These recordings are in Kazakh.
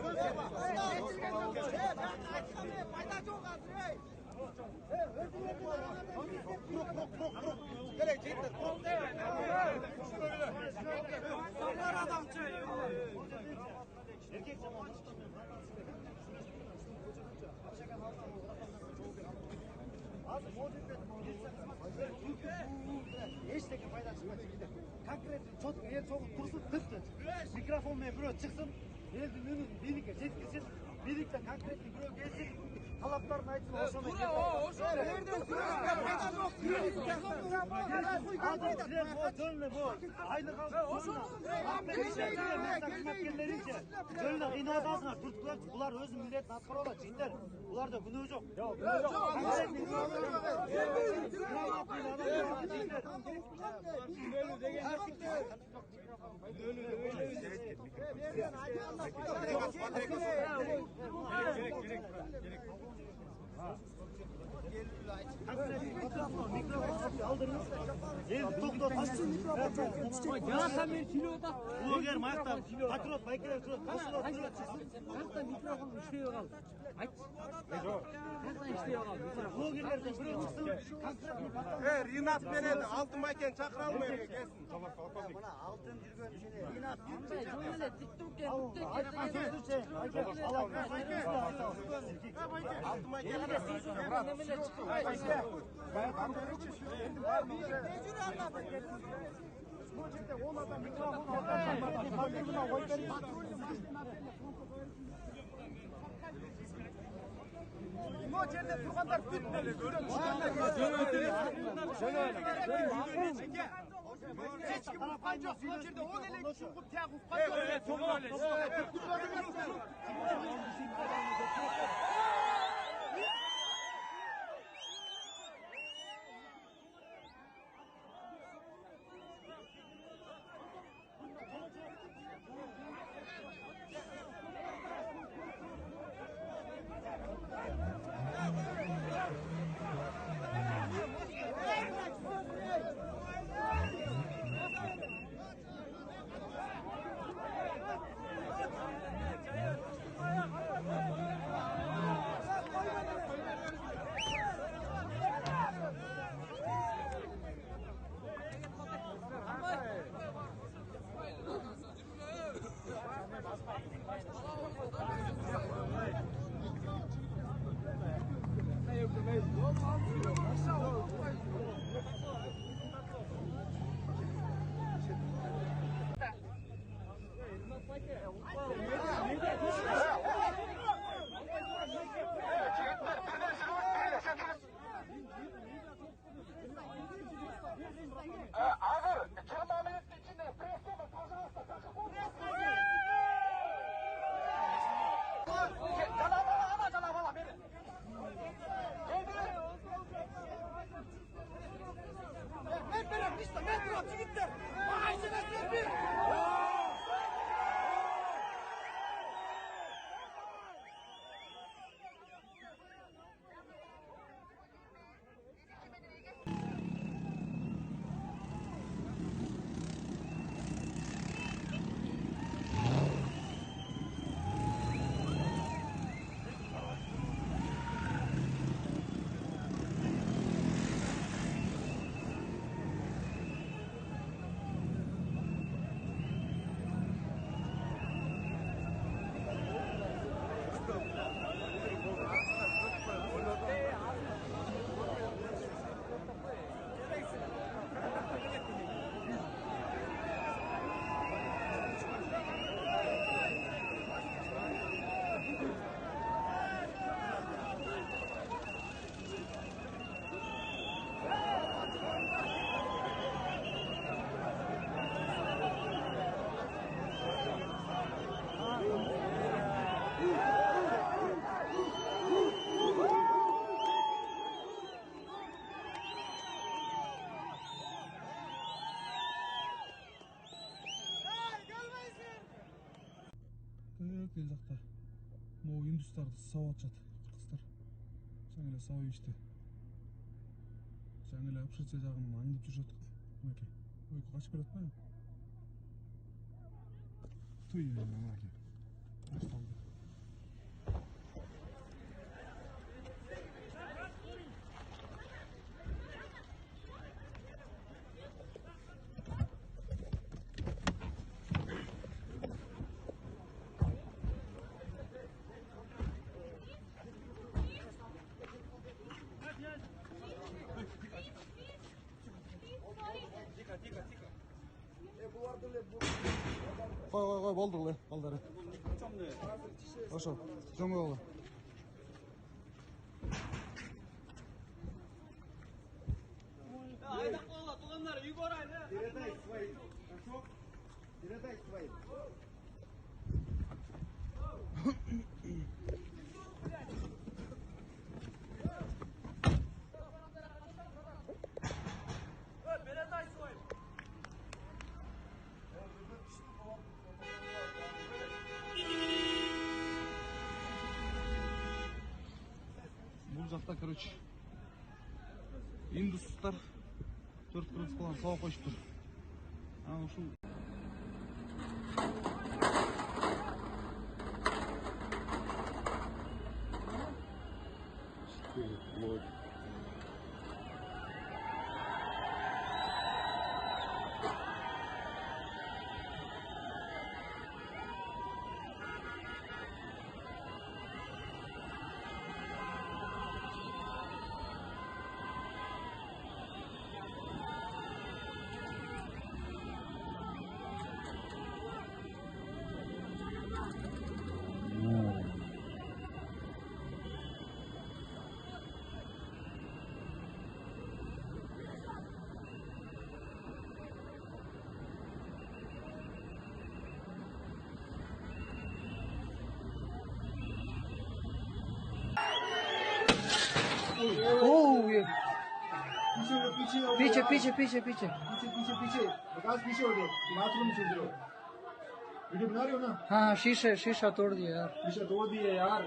Problema, пайда жоқ қазір, ей! Ештеңе пайда шықпайды. Конкретно четко ел соғып тұрсын, тіпті микрофонмен біреу шықсын, елдің үнін билікке жеткізсін, биліктен конкретно біреу келсін, талаптарын айтсын, ошоны Бұлар өзі міндетін атқара алады, жеңдер. Бұларда күнөө жоқ. Блогер мақтап, патриот, байкер, Қақта микрофон іштей оғал. Айтшы. Қақта іштей оғал. блогерлерден біреу шықсын. Ринат береді, алтын майкен шақыра алмайды келсін. Мына алтын жүрген Ринат. Қандай жөнеле тиктокке Алтын майкен. Мына жерде тұрғандар бүйтмелі. Ешкім ұққан жоқ. Мына жерде 10 елек шұңғып тияқ ұққан Ağır, 20 minut içinde prestonu, пожалуйста, Canavala beni. ел жақта могу индустарды сауып атышат кыргыздар. Жаңа эле сауып ишти. Жаңа эле Абшиция жагынан аңдып жүрүшөт. Мынакей. Ой, качып келет атпайбы? Туй, мынакей. Башталды. Қой, болды ғой, балдары. Ошо, жоңой болу. Айдап қойға, туғандар, үйге орайлы. Передай своим. Хорошо? Передай своим. Передай своим. Бұл жақта, короче, индустар 4 кыргыз кылан сауып қойып тұр. Ана ушул पीछे पीछे पीछे पीछे पीछे विकास पीछे हो गए बाथरूम में सुन रहे हो वीडियो बना रहे हो ना हाँ शीशा तोड़ दिया यार शीशा तोड़ दिए यार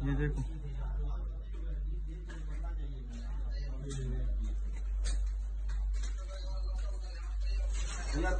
ये देखो Ya